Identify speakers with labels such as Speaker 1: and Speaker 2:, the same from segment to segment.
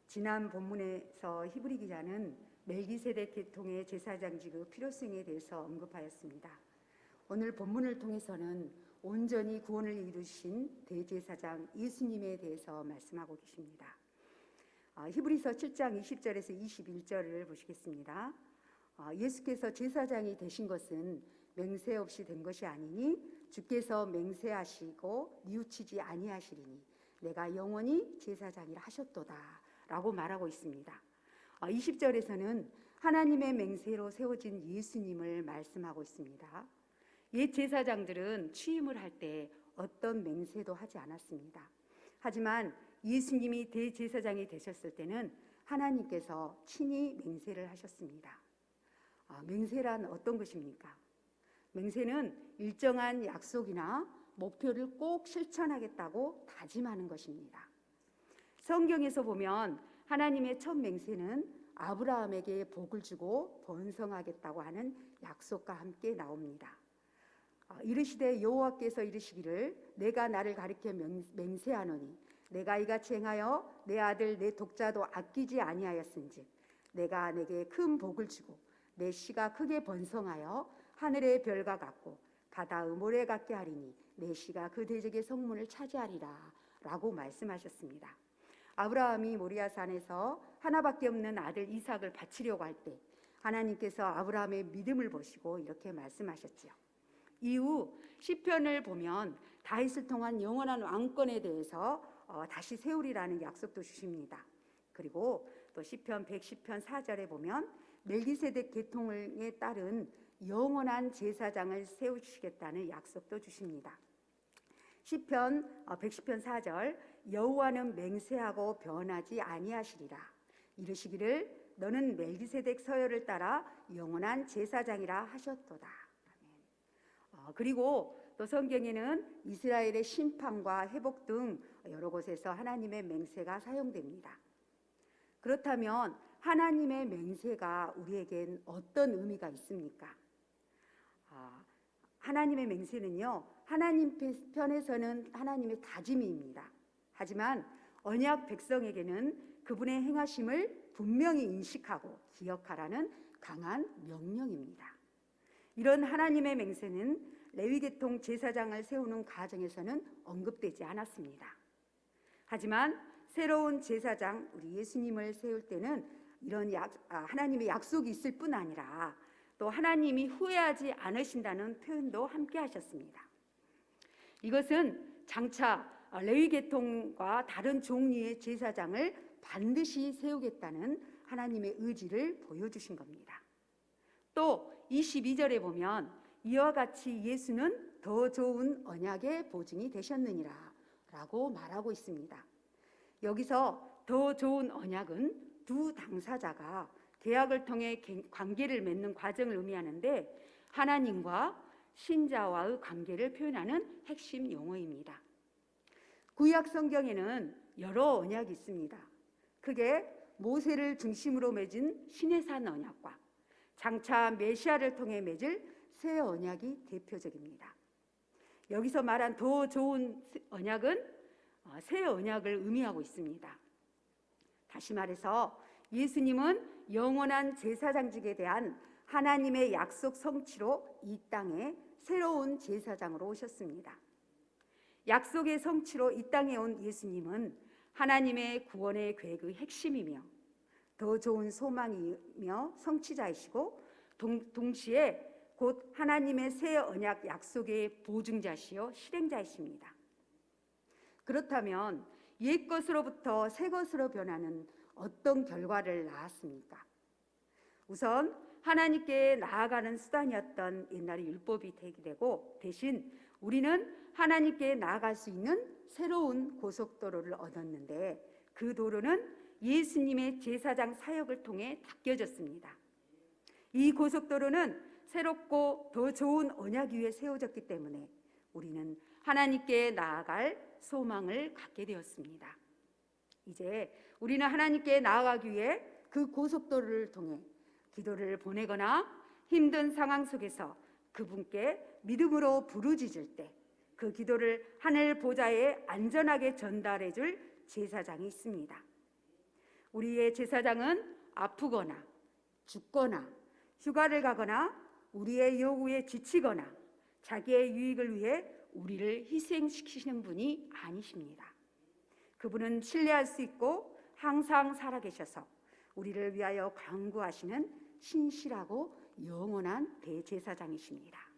Speaker 1: 지난 본문에서 히브리 기자는 멜기세덱 계통의 제사장직의 필요성에 대해서 언급하였습니다. 오늘 본문을 통해서는 온전히 구원을 이루신 대제사장 예수님에 대해서 말씀하고 계십니다. 히브리서 7장 20절에서 21절을 보시겠습니다. 예수께서 제사장이 되신 것은 맹세 없이 된 것이 아니니 주께서 맹세하시고 뉘우치지 아니하시리니 내가 영원히 제사장이라 하셨도다 라고 말하고 있습니다. 20절에서는 하나님의 맹세로 세워진 예수님을 말씀하고 있습니다. 옛 제사장들은 취임을 할 때 어떤 맹세도 하지 않았습니다. 하지만 예수님이 대제사장이 되셨을 때는 하나님께서 친히 맹세를 하셨습니다. 맹세란 어떤 것입니까? 맹세는 일정한 약속이나 목표를 꼭 실천하겠다고 다짐하는 것입니다. 성경에서 보면 하나님의 첫 맹세는 아브라함에게 복을 주고 번성하겠다고 하는 약속과 함께 나옵니다. 이르시되 여호와께서 이르시기를 내가 나를 가리켜 맹세하노니 내가 이같이 행하여 내 아들 내 독자도 아끼지 아니하였은즉 내가 내게 큰 복을 주고 내 씨가 크게 번성하여 하늘의 별과 같고 바다의 모래 같게 하리니 내 씨가 그 대적의 성문을 차지하리라 라고 말씀하셨습니다. 아브라함이 모리아산에서 하나밖에 없는 아들 이삭을 바치려고 할 때 하나님께서 아브라함의 믿음을 보시고 이렇게 말씀하셨지요. 이후 시편을 보면 다윗을 통한 영원한 왕권에 대해서 다시 세우리라는 약속도 주십니다. 그리고 또 시편 110편 4절에 보면 멜기세덱 계통에 따른 영원한 제사장을 세우시겠다는 약속도 주십니다. 시편 110편 4절 여호와는 맹세하고 변하지 아니하시리라 이르시기를 너는 멜기세덱 서열을 따라 영원한 제사장이라 하셨도다. 그리고 또 성경에는 이스라엘의 심판과 회복 등 여러 곳에서 하나님의 맹세가 사용됩니다. 그렇다면 하나님의 맹세가 우리에겐 어떤 의미가 있습니까? 하나님의 맹세는요, 하나님 편에서는 하나님의 다짐입니다. 하지만 언약 백성에게는 그분의 행하심을 분명히 인식하고 기억하라는 강한 명령입니다. 이런 하나님의 맹세는 레위계통 제사장을 세우는 과정에서는 언급되지 않았습니다. 하지만 새로운 제사장 우리 예수님을 세울 때는 이런 하나님의 약속이 있을 뿐 아니라 또 하나님이 후회하지 않으신다는 표현도 함께 하셨습니다. 이것은 장차 레위계통과 다른 종류의 제사장을 반드시 세우겠다는 하나님의 의지를 보여주신 겁니다. 또 22절에 보면 이와 같이 예수는 더 좋은 언약의 보증이 되셨느니라 라고 말하고 있습니다. 여기서 더 좋은 언약은 두 당사자가 계약을 통해 관계를 맺는 과정을 의미하는데 하나님과 신자와의 관계를 표현하는 핵심 용어입니다. 구약 성경에는 여러 언약이 있습니다. 크게 모세를 중심으로 맺은 시내산 언약과 장차 메시아를 통해 맺을 새 언약이 대표적입니다. 여기서 말한 더 좋은 언약은 새 언약을 의미하고 있습니다. 다시 말해서 예수님은 영원한 제사장직에 대한 하나님의 약속 성취로 이 땅에 새로운 제사장으로 오셨습니다. 약속의 성취로 이 땅에 온 예수님은 하나님의 구원의 계획의 핵심이며 더 좋은 소망이며 성취자이시고 동시에 곧 하나님의 새 언약 약속의 보증자시요 실행자이십니다. 그렇다면 옛 것으로부터 새 것으로 변하는 어떤 결과를 낳았습니까? 우선 하나님께 나아가는 수단이었던 옛날의 율법이 되고 대신 우리는 하나님께 나아갈 수 있는 새로운 고속도로를 얻었는데 그 도로는 예수님의 제사장 사역을 통해 닦여졌습니다. 이 고속도로는 새롭고 더 좋은 언약 위에 세워졌기 때문에 우리는 하나님께 나아갈 소망을 갖게 되었습니다. 이제 우리는 하나님께 나아가기 위해 그 고속도로를 통해 기도를 보내거나 힘든 상황 속에서 그분께 믿음으로 부르짖을 때 그 기도를 하늘 보좌에 안전하게 전달해 줄 제사장이 있습니다. 우리의 제사장은 아프거나 죽거나 휴가를 가거나 우리의 요구에 지치거나 자기의 유익을 위해 우리를 희생시키시는 분이 아니십니다. 그분은 신뢰할 수 있고 항상 살아계셔서 우리를 위하여 간구하시는 신실하고 영원한 대제사장이십니다.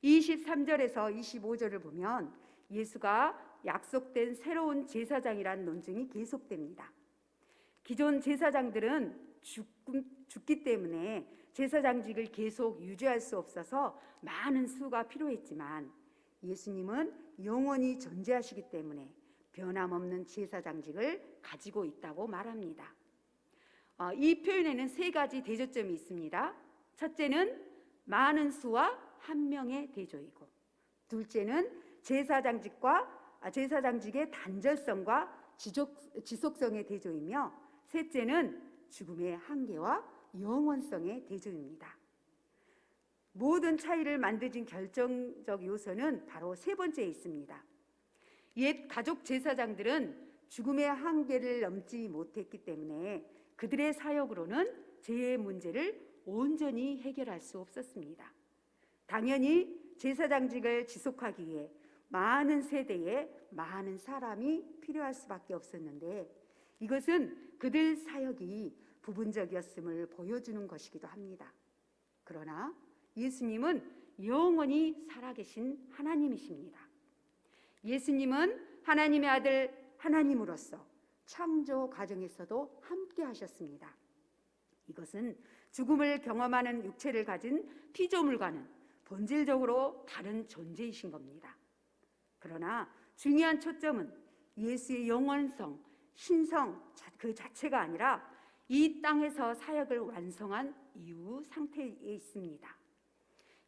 Speaker 1: 23절에서 25절을 보면 예수가 약속된 새로운 제사장이란 논증이 계속됩니다. 기존 제사장들은 죽기 때문에 제사장직을 계속 유지할 수 없어서 많은 수가 필요했지만 예수님은 영원히 존재하시기 때문에 변함없는 제사장직을 가지고 있다고 말합니다. 이 표현에는 세 가지 대조점이 있습니다. 첫째는 많은 수와 한 명의 대조이고, 둘째는 제사장직의 단절성과 지속성의 대조이며, 셋째는 죽음의 한계와 영원성의 대조입니다. 모든 차이를 만드는 결정적 요소는 바로 세 번째에 있습니다. 옛 가족 제사장들은 죽음의 한계를 넘지 못했기 때문에 그들의 사역으로는 죄의 문제를 온전히 해결할 수 없었습니다. 당연히 제사장직을 지속하기 위해 많은 세대에 많은 사람이 필요할 수밖에 없었는데, 이것은 그들 사역이 부분적이었음을 보여주는 것이기도 합니다. 그러나 예수님은 영원히 살아계신 하나님이십니다. 예수님은 하나님의 아들 하나님으로서 창조 과정에서도 함께 하셨습니다. 이것은 죽음을 경험하는 육체를 가진 피조물과는 본질적으로 다른 존재이신 겁니다. 그러나 중요한 초점은 예수의 영원성, 신성 그 자체가 아니라 이 땅에서 사역을 완성한 이후 상태에 있습니다.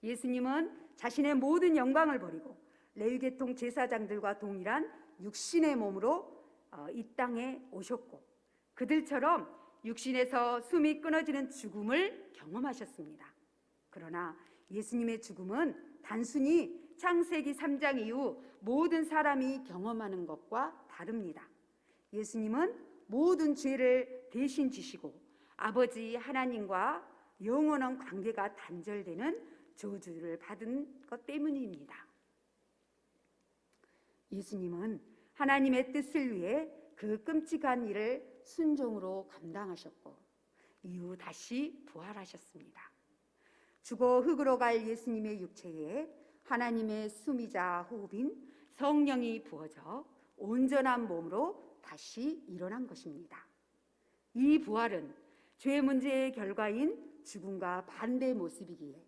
Speaker 1: 예수님은 자신의 모든 영광을 버리고 레위계통 제사장들과 동일한 육신의 몸으로 이 땅에 오셨고, 그들처럼 육신에서 숨이 끊어지는 죽음을 경험하셨습니다. 그러나 예수님의 죽음은 단순히 창세기 3장 이후 모든 사람이 경험하는 것과 다릅니다. 예수님은 모든 죄를 대신 지시고 아버지 하나님과 영원한 관계가 단절되는 저주를 받은 것 때문입니다. 예수님은 하나님의 뜻을 위해 그 끔찍한 일을 순종으로 감당하셨고 이후 다시 부활하셨습니다. 죽어 흙으로 갈 예수님의 육체에 하나님의 숨이자 호흡인 성령이 부어져 온전한 몸으로 다시 일어난 것입니다. 이 부활은 죄 문제의 결과인 죽음과 반대 모습이기에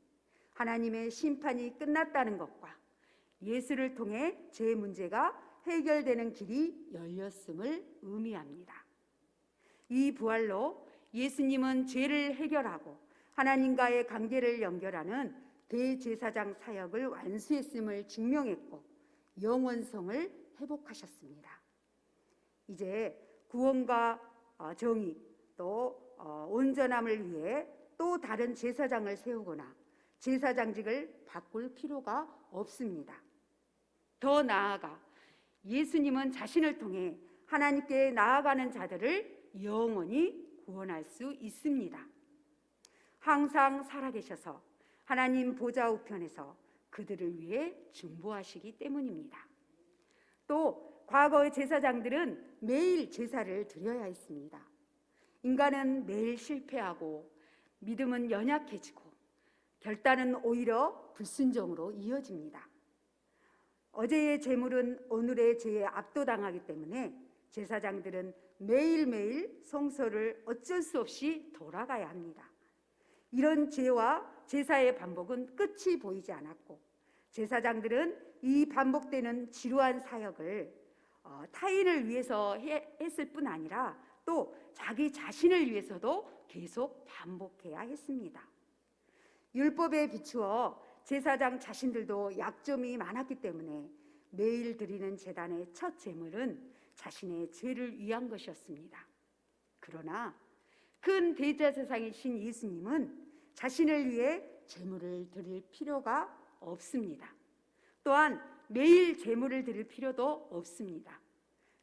Speaker 1: 하나님의 심판이 끝났다는 것과 예수를 통해 죄 문제가 해결되는 길이 열렸음을 의미합니다. 이 부활로 예수님은 죄를 해결하고 하나님과의 관계를 연결하는 대제사장 사역을 완수했음을 증명했고 영원성을 회복하셨습니다. 이제 구원과 정의 또 온전함을 위해 또 다른 제사장을 세우거나 제사장직을 바꿀 필요가 없습니다. 더 나아가 예수님은 자신을 통해 하나님께 나아가는 자들을 영원히 구원할 수 있습니다. 항상 살아계셔서 하나님 보좌 우편에서 그들을 위해 중보하시기 때문입니다. 또 과거의 제사장들은 매일 제사를 드려야 했습니다. 인간은 매일 실패하고 믿음은 연약해지고 결단은 오히려 불순종으로 이어집니다. 어제의 재물은 오늘의 죄에 압도당하기 때문에 제사장들은 매일매일 성소를 어쩔 수 없이 돌아가야 합니다. 이런 죄와 제사의 반복은 끝이 보이지 않았고 제사장들은 이 반복되는 지루한 사역을 타인을 위해서 했을 뿐 아니라 또 자기 자신을 위해서도 계속 반복해야 했습니다. 율법에 비추어 제사장 자신들도 약점이 많았기 때문에 매일 드리는 제단의 첫 제물은 자신의 죄를 위한 것이었습니다. 그러나 큰 대제사장이신 예수님은 자신을 위해 제물을 드릴 필요가 없습니다. 또한 매일 제물을 드릴 필요도 없습니다.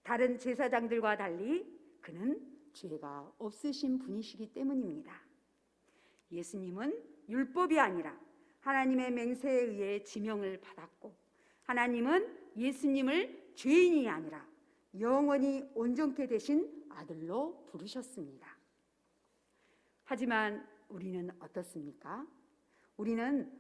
Speaker 1: 다른 제사장들과 달리 그는 죄가 없으신 분이시기 때문입니다. 예수님은 율법이 아니라 하나님의 맹세에 의해 지명을 받았고, 하나님은 예수님을 죄인이 아니라 영원히 온전케 되신 아들로 부르셨습니다. 하지만 우리는 어떻습니까? 우리는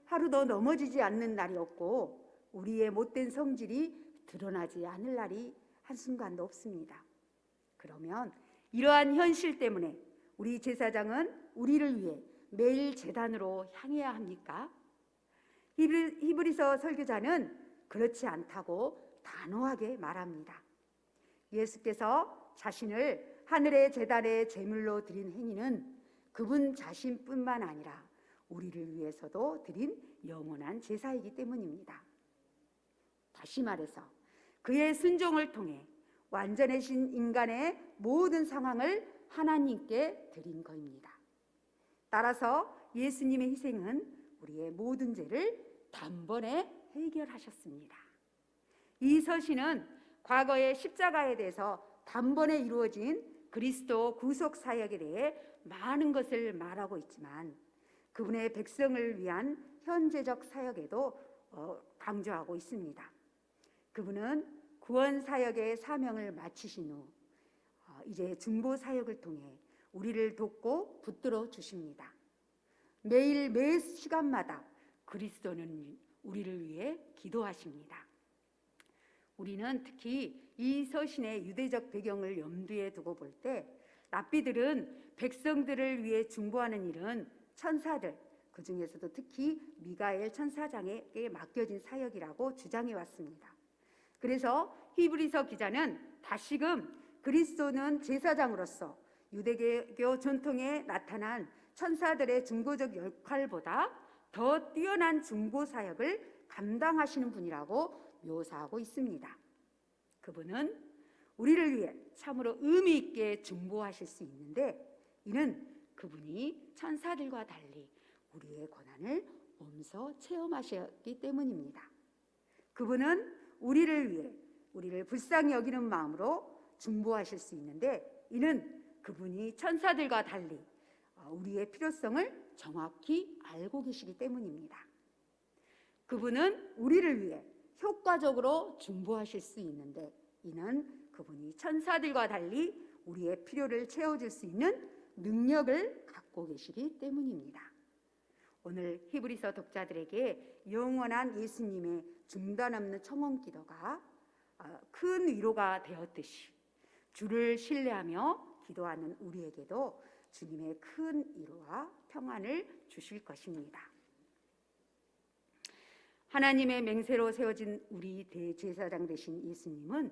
Speaker 1: 하루도 넘어지지 않는 날이 없고, 우리의 못된 성질이 드러나지 않을 날이 한순간도 없습니다. 그러면 이러한 현실 때문에 우리 제사장은 우리를 위해 매일 제단으로 향해야 합니까? 히브리서 설교자는 그렇지 않다고 단호하게 말합니다. 예수께서 자신을 하늘의 제단에 제물로 드린 행위는 그분 자신뿐만 아니라 우리를 위해서도 드린 영원한 제사이기 때문입니다. 다시 말해서 그의 순종을 통해 완전해진 인간의 모든 상황을 하나님께 드린 것입니다. 따라서 예수님의 희생은 우리의 모든 죄를 단번에 해결하셨습니다. 이 서신은 과거의 십자가에 대해서 단번에 이루어진 그리스도 구속 사역에 대해 많은 것을 말하고 있지만, 그분의 백성을 위한 현재적 사역에도 강조하고 있습니다. 그분은 구원 사역의 사명을 마치신 후 이제 중보 사역을 통해 우리를 돕고 붙들어 주십니다. 매일 매 시간마다 그리스도는 우리를 위해 기도하십니다. 우리는 특히 이 서신의 유대적 배경을 염두에 두고 볼 때, 랍비들은 백성들을 위해 중보하는 일은 천사들, 그 중에서도 특히 미가엘 천사장에게 맡겨진 사역이라고 주장해 왔습니다. 그래서 히브리서 기자는 다시금 그리스도는 제사장으로서 유대교 전통에 나타난 천사들의 중보적 역할보다 더 뛰어난 중보 사역을 감당하시는 분이라고 묘사하고 있습니다. 그분은 우리를 위해 참으로 의미 있게 중보하실 수 있는데, 이는 그분이 천사들과 달리 우리의 고난을 몸소 체험하셨기 때문입니다. 그분은 우리를 위해 우리를 불쌍히 여기는 마음으로 중보하실 수 있는데, 이는 그분이 천사들과 달리 우리의 필요성을 정확히 알고 계시기 때문입니다. 그분은 우리를 위해 효과적으로 중보하실 수 있는데, 이는 그분이 천사들과 달리 우리의 필요를 채워줄 수 있는 능력을 갖고 계시기 때문입니다. 오늘 히브리서 독자들에게 영원한 예수님의 중단 없는 청원 기도가 큰 위로가 되었듯이, 주를 신뢰하며 기도하는 우리에게도 주님의 큰 위로와 평안을 주실 것입니다. 하나님의 맹세로 세워진 우리 대제사장 되신 예수님은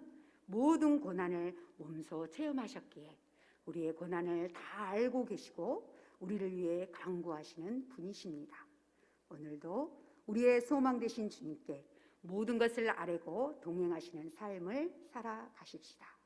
Speaker 1: 모든 고난을 몸소 체험하셨기에 우리의 고난을 다 알고 계시고 우리를 위해 간구하시는 분이십니다. 오늘도 우리의 소망 되신 주님께 모든 것을 아뢰고 동행하시는 삶을 살아가십시다.